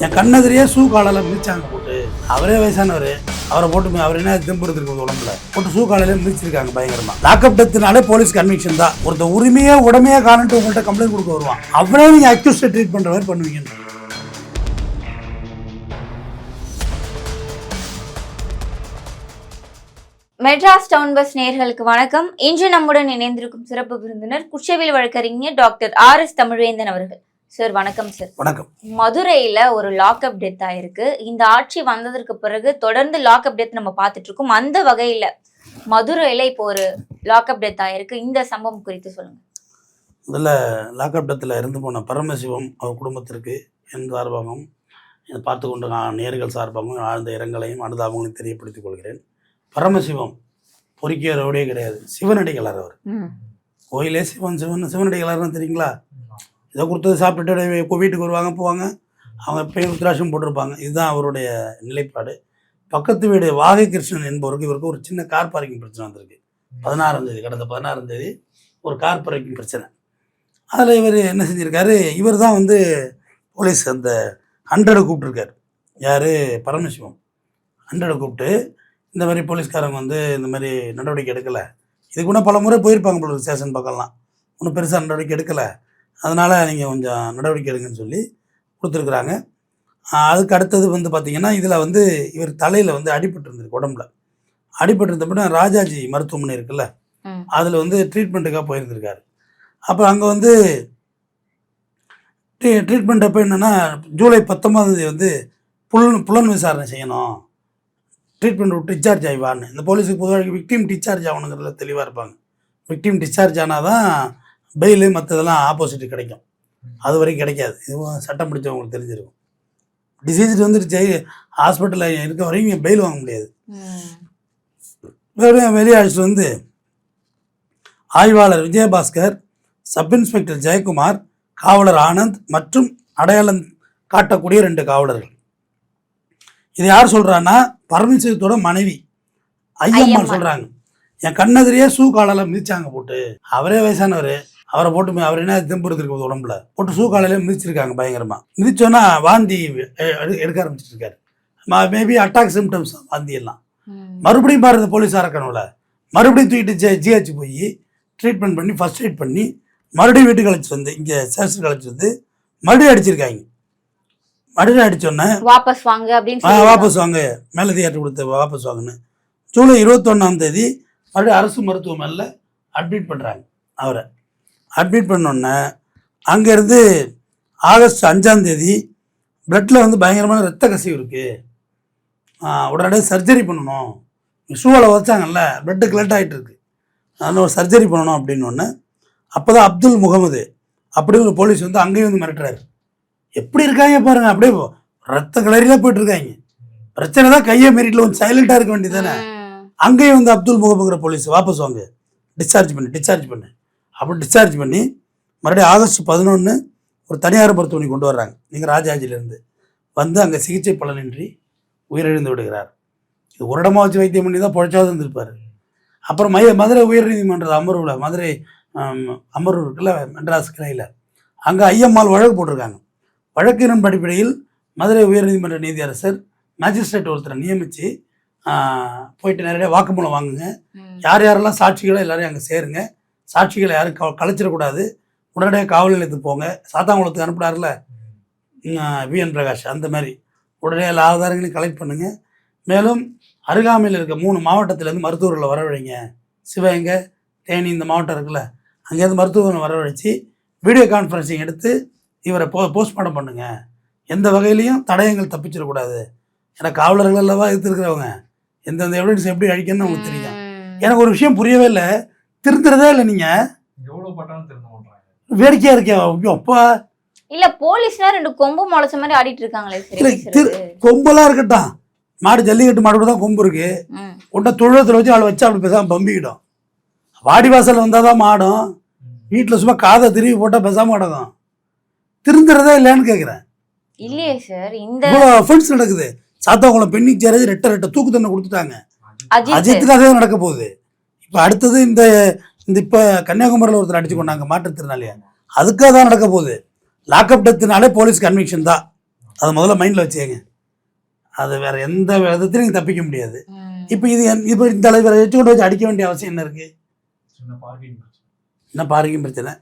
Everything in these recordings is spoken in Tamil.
என் கண்ணெதிரியே ஷூ காலையில் மிதிச்சாங்க போட்டு. அவரே வயசானவர், அவரை போட்டு அவர் என்ன தெம்பு எடுத்துருக்கு உடம்புல போட்டு ஷூ காலையில் மிதிச்சிருக்காங்க பயங்கரமா. லாக்அப் டெத்துனாலே போலீஸ் கன்விக்ஷன் தான். ஒருத்தர் உரிமையே உடமையா காணட்டு உங்கள்கிட்ட கம்ப்ளைண்ட் கொடுக்க வருவான். அவரே நீங்க அக்யூஸ்டை ட்ரீட் பண்ற மாதிரி பண்ணுவீங்க. மெட்ராஸ் டவுன் பஸ் நேயர்களுக்கு வணக்கம். இன்று நம்முடன் இணைந்திருக்கும் சிறப்பு விருந்தினர் குற்றவியல் வழக்கறிஞர் டாக்டர் RS தமிழ்வேந்தன் அவர்கள். சார் வணக்கம். சார் வணக்கம். மதுரையில ஒரு லாக்அப் டெத் ஆயிருக்கு. இந்த ஆட்சி வந்ததற்கு பிறகு தொடர்ந்து லாக்அப் டெத் நம்ம பார்த்துட்டு இருக்கோம். அந்த வகையில மதுரையில இப்போ ஒரு லாக்அப் டெத் ஆயிருக்கு. இந்த சம்பவம் குறித்து சொல்லுங்க. முதல்ல லாக்அப் டெத்தில் இருந்து போன பரமசிவம் அவர் குடும்பத்திற்கு என் சார்பாகவும் பார்த்து கொண்டு நேர்கள் சார்பாகவும் ஆழ்ந்த இரங்கலையும் அனுதாபங்களையும் தெரியப்படுத்திக் கொள்கிறேன். பரமசிவம் பொறுக்கிய ரோடே கிடையாது, சிவனடிகளார். அவர் கோயிலே சிவனடிகளார்னு தெரியுங்களா? இதை கொடுத்தது சாப்பிட்டுட்டு வீட்டுக்கு வருவாங்க போவாங்க. அவங்க எப்பயும் ருத்ராட்சம் போட்டிருப்பாங்க. இதுதான் அவருடைய நிலைப்பாடு. பக்கத்து வீடு வாகை கிருஷ்ணன் என்பவருக்கு இவருக்கு ஒரு சின்ன கார் பார்க்கிங் பிரச்சனை வந்திருக்கு. 16ஆம் தேதி, கடந்த 16ஆம் தேதி ஒரு கார் பார்க்கிங் பிரச்சனை. அதில் இவர் என்ன செஞ்சுருக்காரு, இவர் தான் போலீஸ் அந்த 100 கூப்பிட்ருக்காரு. யார்? பரமசிவம் 100 கூப்பிட்டு இந்த மாதிரி போலீஸ்காரங்க இந்த மாதிரி நடவடிக்கை எடுக்கலை. இதுக்கு கூட பல முறை போயிருப்பாங்க போல ஸ்டேஷன் பக்கம்லாம். ஒன்றும் பெருசாக நடவடிக்கை எடுக்கலை, அதனால் நீங்கள் கொஞ்சம் நடவடிக்கை எடுங்கன்னு சொல்லி கொடுத்துருக்குறாங்க. அதுக்கு அடுத்தது பார்த்திங்கன்னா இதில் இவர் தலையில் அடிபட்டுருந்துருக்கு. உடம்புல அடிபட்டிருந்தப்ப ராஜாஜி மருத்துவமனை இருக்குல்ல, அதில் ட்ரீட்மெண்ட்டுக்காக போயிருந்திருக்காரு. அப்போ அங்கே ட்ரீட்மெண்ட் அப்போ என்னென்னா ஜூலை 19ஆம் தேதி புலன் விசாரணை செய்யணும், ட்ரீட்மெண்ட் விட்டு டிஸ்சார்ஜ் ஆகிவான்னு. இந்த போலீஸுக்கு பொதுவாக விக்டிம் டிஸ்சார்ஜ் ஆகணுங்கிறதுல தெளிவாக இருப்பாங்க. விக்டிம் டிஸ்சார்ஜ் ஆனால் தான் பெயிலு மற்றதெல்லாம் ஆப்போசிட்டு கிடைக்கும். அது வரைக்கும் கிடைக்காது. இதுவும் சட்டம் பிடிச்சவங்களுக்கு தெரிஞ்சிருக்கும். டிசீஸ் வந்துட்டு ஹாஸ்பிட்டலில் இருக்க வரைக்கும் பெயில் வாங்க முடியாது. வெளியே அழைச்சிட்டு ஆய்வாளர் விஜயபாஸ்கர், சப் இன்ஸ்பெக்டர் ஜெயக்குமார், காவலர் ஆனந்த் மற்றும் அடையாளம் காட்டக்கூடிய 2 காவலர்கள். இது யார் சொல்கிறான்னா பரமசிவத்தோட மனைவி ஐயம்மாள் சொல்கிறாங்க. என் கண்ணெதிரியே ஷூ காலையில் மிதிச்சாங்க போட்டு. அவரே வயசானவர், அவரை போட்டு அவர் என்ன தெம்பு எடுத்துருக்கு உடம்புல போட்டு ஷூ காலையில் மிதிச்சிருக்காங்க பயங்கரமாக. மிதிச்சோன்னா வாந்தி எடுக்க ஆரம்பிச்சிருக்காரு. மேபி அட்டாக் சிம்டம்ஸ் வாந்தி எல்லாம். மறுபடியும் பாருங்க போலீஸாக இருக்கணும்ல, மறுபடியும் தூக்கிட்டு GH போய் ட்ரீட்மெண்ட் பண்ணி ஃபர்ஸ்ட் எய்ட் பண்ணி மறுபடியும் வீட்டுக்கு அழைச்சி இங்கே ஸ்டேஷனுக்கு அழைச்சி மறுபடியும் அடிச்சிருக்காங்க. மறுபடியும் அடிச்சோன்னே வாபஸ் வாங்க அப்படின்னு வாபஸ் வாங்க, மேலே தியேட்டர் கொடுத்த வாபஸ் வாங்கன்னு ஜூலை 21ஆம் தேதி மறுபடியும் அரசு மருத்துவமனையில் அட்மிட் பண்ணுறாங்க. அவரை அட்மிட் பண்ணோன்னே அங்கேருந்து ஆகஸ்ட் 5ஆம் தேதி பிளட்டில் பயங்கரமான ரத்த கசிவு இருக்குது, உடனடியாக சர்ஜரி பண்ணணும், ஷூவில் வச்சாங்கல்ல பிளட்டு கிளட் ஆகிட்டு இருக்கு, அதனால் ஒரு சர்ஜரி பண்ணணும் அப்படின்னு. அப்போ தான் அப்துல் முகமது அப்படின்னு ஒரு போலீஸ் அங்கேயும் மிரட்டுறாரு. எப்படி இருக்காங்க பாருங்க, அப்படியே ரத்த கலரியில் போயிட்டுருக்காங்க. பிரச்சனை தான், கையை மீறிட்டில் கொஞ்சம் சைலண்ட்டாக இருக்க வேண்டியது தானே. அங்கேயும் அப்துல் முகமதுங்கிற போலீஸ் வாபஸ் வாங்க, டிஸ்சார்ஜ் பண்ணு அப்படி டிஸ்சார்ஜ் பண்ணி மறுபடியும் ஆகஸ்ட் 11 ஒரு தனியார் மருத்துவமனை கொண்டு வர்றாங்க. நீங்கள் ராஜாஜிலேருந்து அங்கே சிகிச்சை பலனின்றி உயிரிழந்து விடுகிறார். இது ஒரு இடமா வச்சு வைத்தியம் பண்ணி தான் பொழைச்சாவது இருந்திருப்பார். அப்புறம் மதுரை உயர்நீதிமன்ற அமர்வில், மதுரை அமர்வு இருக்குல்ல மெட்ராஸ் கிளையில், அங்கே ஐயம்மாள் வழக்கு போட்டிருக்காங்க. வழக்கின் அடிப்படையில் மதுரை உயர்நீதிமன்ற நீதியரசர் மேஜிஸ்ட்ரேட் ஒருத்தரை நியமித்து போயிட்டு நேரடியாக வாக்குமூலம் வாங்குங்க, யார் யாரெல்லாம் சாட்சிகளோ எல்லாரையும் அங்கே சேருங்க, சாட்சிகளை யாரும் கலைச்சிடக்கூடாது, உடனடியாக காவல் நிலையத்துக்கு போங்க. சாத்தாங்குளத்துக்கு அனுப்புனார்ல VN பிரகாஷ், அந்த மாதிரி உடனடியாக எல்லா ஆதாரங்களையும் கலெக்ட் பண்ணுங்கள். மேலும் அருகாமையில் இருக்க 3 மாவட்டத்திலேருந்து மருத்துவர்களை வரவழைங்க. சிவகங்கை, தேனி இந்த மாவட்டம் இருக்குல்ல, அங்கேருந்து மருத்துவர்களை வரவழைச்சி வீடியோ கான்ஃபரன்சிங் எடுத்து இவரை போஸ்ட்மார்ட்டம் பண்ணுங்கள். எந்த வகையிலையும் தடயங்கள் தப்பிச்சிடக்கூடாது. ஏன்னா காவலர்கள் அல்லவா எடுத்துருக்கிறவங்க, எந்தெந்த எவிடன்ஸ் எப்படி அழிக்கணும்னு அவங்களுக்கு தெரியும். எனக்கு ஒரு விஷயம் புரியவே இல்லை, திருந்துறதே இல்லை. நீங்கள் வேடிக்கையாக இருக்கேன் அப்பா. இல்ல போலீஸ்னா 2 கொம்பு முளைச்ச மாதிரி ஆடிட்டு இருக்காங்களே. கொம்பெல்லாம் இருக்கட்டும், மாடு ஜல்லிக்கட்டு மாடு கூட தான் கொம்பு இருக்கு. உன்ன தொழுவத்தில் வச்சு அவளை வச்சு அப்படி பேசாமல் பம்பிக்கிடும். வாடி வாசல் வந்தால் தான் மாடும், வீட்டில் சும்மா காதை திரும்பி போட்டால் பேசாமல் கிடக்கும். திருந்துறதே இல்லைன்னு கேட்குறேன். இல்லையே சார், இந்த அஃபென்ஸ் நடக்குது. சாத்தாங்குளம் பெண்ணிக்கு சேரது 2 தூக்கு தண்டனை கொடுத்துட்டாங்க. அஜித்துக்கு அதே நடக்க போகுது. இப்போ அடுத்தது இந்த இப்போ கன்னியாகுமரியில் ஒருத்தர் அடிச்சு கொண்டாங்க மாற்றுத்திறனாளியா, அதுக்காக தான் நடக்க போகுது. லாக்அப் டெத்துனாலே போலீஸ் கன்விக்ஷன் தான். அதை முதல்ல மைண்டில் வச்சுக்கங்க. அது வேறு எந்த விதத்துலையும் நீங்கள் தப்பிக்க முடியாது. இப்போ இப்போ இந்த அளவு வச்சு கொண்டு வச்சு அடிக்க வேண்டிய அவசியம் என்ன இருக்குது? என்ன பார்க்கிங் பிரச்சனை?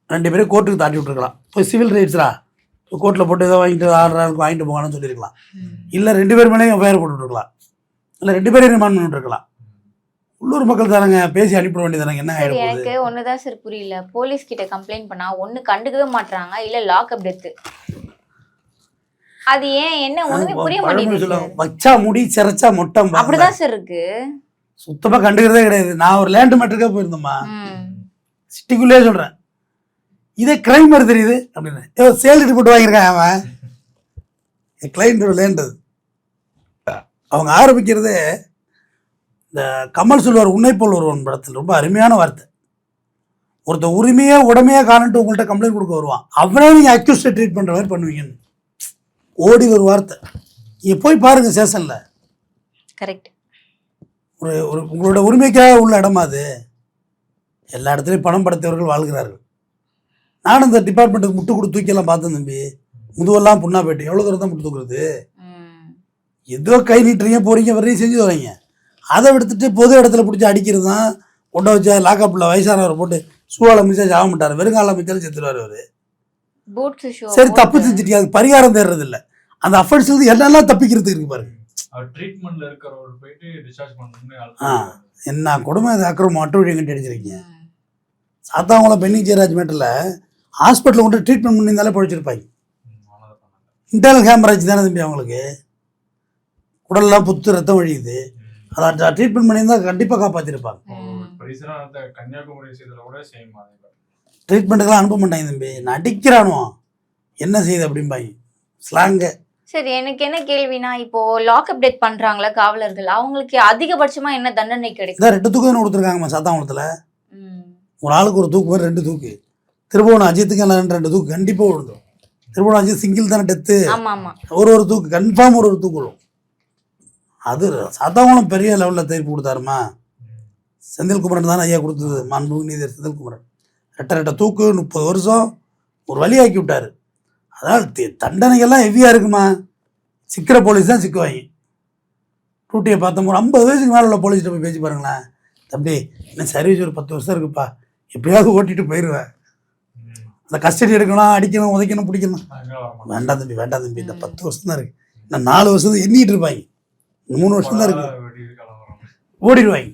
2 பேரும் கோர்ட்டுக்கு தாட்டி விட்டுருக்கலாம். இப்போ சிவில் ரைட்ஸ்ரா, இப்போ கோர்ட்டில் போட்டு ஏதோ வாங்கிட்டு 6 நாளுக்கு வாங்கிட்டு போகலான்னு சொல்லியிருக்கலாம். இல்லை 2 பேர் மேலேயும் எஃப்ஐஆர் போட்டுருக்கலாம். இல்லை 2 பேரையும் ரிமாண்ட் பண்ணிட்டுருக்கலாம். உள்ளூர் மக்கள் தானங்க பேசி அனுப்பிட வேண்டியதானங்க. என்ன ஆகிடும்? எனக்கு ஒண்ணுதான் சார் புரியல. போலீஸ் கிட்ட கம்ப்ளைண்ட் பண்ணா ஒண்ணு கண்டுக்கவே மாட்டாங்க, இல்ல லாக்அப் டெத். அது ஏன் என்ன ஒண்ணுமே புரிய மாட்டேங்குது. வச்சா முடி சிறைச்சா மொட்டை அப்படிதான் சார் இருக்கு. சுத்தமா கண்டுக்கிறதே கிடையாது. நான் ஒரு லேண்ட் மேட்டருக்கே போயிருந்தோம்மா, சிட்டிக்குள்ளே சொல்றேன். இதே கிரைம் மாதிரி தெரியுது அப்படின்னு சேல் ரிப்போர்ட் வாங்கியிருக்கான் அவன். கிளைண்டோட லேண்ட் அது. அவங்க ஆரம்பிக்கிறதே இந்த கமல் சொல்வார் உன்னை போல் ஒருவன் படத்தில் ரொம்ப அருமையான வார்த்தை. ஒருத்தர் உரிமையே உடமையா காணட்டு உங்கள்கிட்ட கம்ப்ளைண்ட் கொடுக்க வருவான், அவனே நீங்க அக்யூஸ்டை ட்ரீட் பண்ற மாதிரி பண்ணுவீங்கன்னு ஓடி ஒரு வார்த்தை. நீங்க போய் பாருங்க ஸ்டேஷன்ல. கரெக்ட். ஒரு உங்களோட உரிமைக்காக உள்ள இடமா அது. எல்லா இடத்துலையும் பணம் படைத்தவர்கள் வாழ்கிறார்கள். நானும் இந்த டிபார்ட்மெண்ட்டுக்கு முட்டு கொடுத்து தூக்கியெல்லாம் பார்த்தேன் தம்பி. முதுவெல்லாம் புண்ணா போயிட்டு எவ்வளோ தூரம் தான் முட்டு தூக்குறது? ஏதோ கை நீட்டுறீங்க போறீங்க வரையும் செஞ்சு வரீங்க. அதை எடுத்துட்டு பொது இடத்துல பிடிச்சி அடிக்கிறது தான். கொண்ட வச்சா லாக்கப்பில் வயசானவரை போட்டு ஷூவால் மிச்சா சாக மாட்டார், வெறுங்கால மிச்சாலும் செத்துருவார் அவர். சரி தப்பு செஞ்சுட்டு அதுக்கு பரிகாரம் தேடுறது இல்லை. அந்த அஃபென்ஸ் வந்து என்னெல்லாம் தப்பிக்கிறதுக்கு இருக்கு பாருங்க. என்ன கொடுமை அது. அக்கறம் மற்ற வழி கட்டி அடிச்சிருக்கீங்க. சாத்தாங்குளம் பென்னி ஜெயராஜ் மேட்டில் ஹாஸ்பிட்டலில் கொண்டு ட்ரீட்மெண்ட் பண்ணியிருந்தாலே பழிச்சிருப்பாங்க. இன்டர்னல் ஹேமரேஜ் தானே தம்பி அவங்களுக்கு. உடல்லாம் புத்து ரத்தம் வழியுது. அதை ட்ரீட்மெண்ட் பண்ணியிருந்தால் கண்டிப்பாக காப்பாற்றிருப்பாங்க. ட்ரீட்மெண்ட்டுக்கெல்லாம் அனுப்ப மாட்டாங்க தம்பி. நடிக்கிறானோ என்ன செய்யுது அப்படிம்பாங்க ஸ்லாங்க. சரி, எனக்கு என்ன கேள்வினா, இப்போ லாக்அப் டெத் பண்றாங்களா காவலர்கள், அவங்களுக்கு அதிகபட்சமா என்ன தண்டனை கிடைக்கும்? 2 தூக்கு தானே கொடுத்துருக்காங்கம்மா சாத்தாங்குளத்தில். ஒரு ஆளுக்கு ஒரு தூக்கு மாதிரி 2 தூக்கு. திருபுவனம் அஜித்துக்கு எல்லாம் 2 தூக்கு கண்டிப்பாக விழுந்துடும். திருபுவனம் அஜித் சிங்கிள் தானே டெத்து. ஒரு தூக்கு கன்ஃபார்ம் ஒரு தூக்கு விழும். அது சாத்தாங்குளம் பெரிய லெவலில் தீர்ப்பு கொடுத்தாருமா. செந்தில்குமரன் தானே ஐயா கொடுத்தது, மாண்புமிகு நீதியர் செந்தில்குமரன். 2 தூக்கு 30 வருஷம் ஒரு வழியாக்கி விட்டார். அதாவது தண்டனைகள்லாம் ஹெவியாக இருக்குமா. சிக்கிற போலீஸ் தான் சிக்குவாங்க. டூட்டியை பார்த்தோம். ஒரு 50 வயசுக்கு மேலே உள்ள போலீஸ்கிட்ட போய் பேசி பாருங்களேன். தம்பி என்ன சர்வீஸ் ஒரு 10 வருஷம் இருக்குப்பா, எப்படியாவது ஓட்டிட்டு போயிடுவேன். அந்த கஸ்டடி எடுக்கணும், அடிக்கணும், உதைக்கணும், பிடிக்கணும். வேண்டாம் தம்பி வேண்டாம் தம்பி, இந்த 10 வருஷம் தான் இருக்குது, இன்னும் 4 வருஷம் தான் எண்ணிட்டு இருப்பாங்க, 3 வருஷம் தான் இருக்குது, ஓடிடுவாங்க.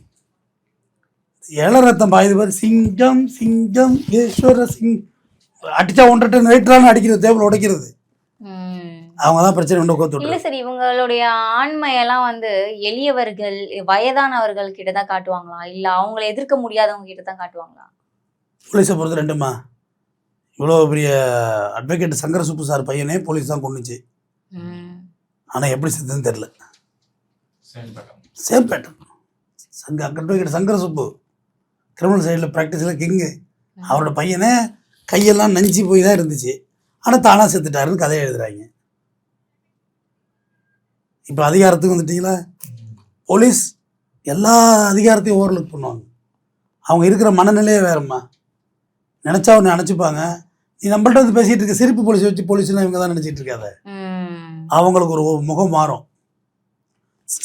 ஏழ ரத்தம் பாயுது பாரு. சிங்கம் சிங்கம் ஈஸ்வர சிங் அடிச்சா 1.5 டன் வெயிட்லான்னு அடிக்கிறது, டேபிள் உடைக்கிறது. அவங்க தான் பிரச்சனை கொண்டு கோத்து. இல்ல சார், இவங்களுடைய ஆண்மையெல்லாம் வந்து எளியவர்கள் வயதானவர்கள் கிட்ட தான் காட்டுவாங்களா, இல்ல அவங்களை எதிர்க்க முடியாதவங்க கிட்ட தான் காட்டுவாங்களா? போலீஸை பொறுத்து 2மா. இவ்வளோ பெரிய அட்வொகேட் சங்கர சுப்பு சார் பையனே போலீஸ் தான் கொண்டுச்சு. ஆனால் எப்படி செத்துன்னு தெரில. Same pattern. Advocate Sankara Subbu criminal சைடில் ப்ராக்டிஸில் கிங்கு. அவரோட பையனே கையெல்லாம் நஞ்சு போய் தான் இருந்துச்சு, ஆனால் தானாக செத்துட்டாருன்னு கதையை எழுதுறாங்க. இப்போ அதிகாரத்துக்கு வந்துட்டிங்களா, போலீஸ் எல்லா அதிகாரத்தையும் ஓவர்லுக் பண்ணுவாங்க. அவங்க இருக்கிற மனநிலையே வேறம்மா. நினச்சா ஒன்று நினச்சிப்பாங்க. நீ நம்மள்ட்ட வந்து பேசிகிட்டு இருக்க சிரிப்பு போலீஸ் வச்சு போலீஸ்லாம் இவங்க தான் நினச்சிட்டு இருக்காத. அவங்களுக்கு ஒரு முகம் மாறும்.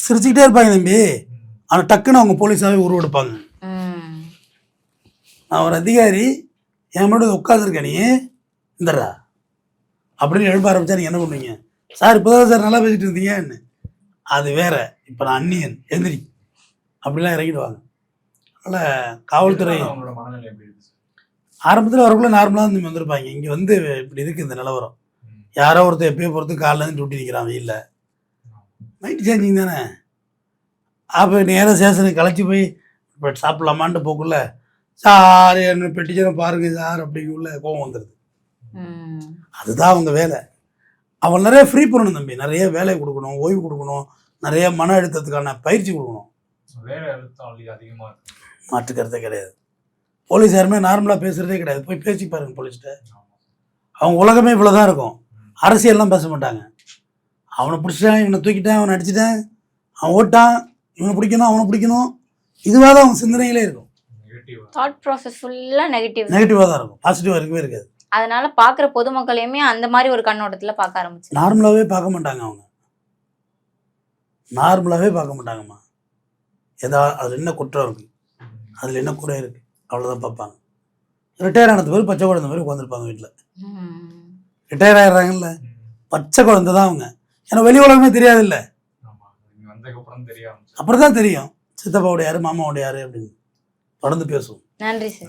சிரிச்சுக்கிட்டே இருப்பாங்க தம்பி, ஆனால் டக்குன்னு அவங்க போலீஸாகவே உருவெடுப்பாங்க. நான் ஒரு அதிகாரி என் மட்டும் உட்காந்துருக்கேன், நீ இந்தரா அப்படின்னு எழுப்ப ஆரம்பிச்சா நீங்கள் என்ன பண்ணுவீங்க? சார் இப்போதான் சார் நல்லா பேசிட்டு இருந்தீங்கன்னு. அது வேற. இப்போ நான் அந்நியன் எந்திரி அப்படிலாம் இறங்கிடுவாங்க. அதனால் காவல்துறை ஆரம்பத்தில் வரக்குள்ள நார்மலாக வந்து வந்திருப்பாங்க. இங்கே வந்து இப்படி இருக்குது இந்த நிலவரம். யாரோ ஒருத்தர் எப்பயோ பொறுத்து காலிலேருந்து டியூட்டி நிற்கிறான் வெயிலில். நைட் சேஞ்சிங் தானே. அப்போ நேராக ஸ்டேஷனுக்கு களைச்சி போய் இப்போ சாப்பிட்லாமான்ட்டு போக்குள்ள சார் என்ன பெட்டிச்சனை பாருங்க சார் அப்படிங்குள்ள கோவம் வந்துடுது. அதுதான் அவங்க வேலை. அவன் நிறைய ஃப்ரீ பண்ணணும் தம்பி, நிறைய வேலை கொடுக்கணும், ஓய்வு கொடுக்கணும், நிறைய மன அழுத்தத்துக்கான பயிற்சி கொடுக்கணும். மாற்றுக்கிறதே கிடையாது. போலீஸ் யாருமே நார்மலாக பேசுகிறதே கிடையாது. போய் பேசி பாருங்க போலீஸ்கிட்ட. அவங்க உலகமே இவ்வளோ தான் இருக்கும். அரசியல்லாம் பேச மாட்டாங்க. அவனை பிடிச்சிட்டேன், இவனை தூக்கிட்டேன், அவனை அடிச்சிட்டேன், அவன் ஓட்டான், இவனை பிடிக்கணும், அவனை பிடிக்கணும், இதுவாக தான் அவங்க சிந்தனைகளே இருக்கும். தாட் ப்ராசஸ் ஃபுல்லாக நெகட்டிவாக தான் இருக்கும். பாசிட்டிவாக இருக்கவே இருக்காது. அதனால பாக்குற பொதுமக்களையுமே அந்த மாதிரி ஒரு கண்ணோட்டத்துல பார்க்க ஆரம்பிச்சு. நார்மலாகவே பார்க்க மாட்டாங்க அவங்க, நார்மலாகவே பார்க்க மாட்டாங்கம்மா. அதில் என்ன குற்றம் இருக்குது, அதில் என்ன குறை இருக்குது, அவ்வளோதான் பார்ப்பாங்க. ரிட்டையர் ஆனது பேர் பச்சை குழந்தை மாதிரி உட்காந்துருப்பாங்க வீட்டில். ரிட்டையர் ஆகிடுறாங்கல்ல, பச்சை குழந்தை தான் அவங்க. ஏன்னா வெளி உலகமே தெரியாது இல்லை, அப்புறம் தான் தெரியும் சித்தப்பாவோட யார் மாமாவோட யார் அப்படின்னு. தொடர்ந்து பேசுவோம். நன்றி சார்.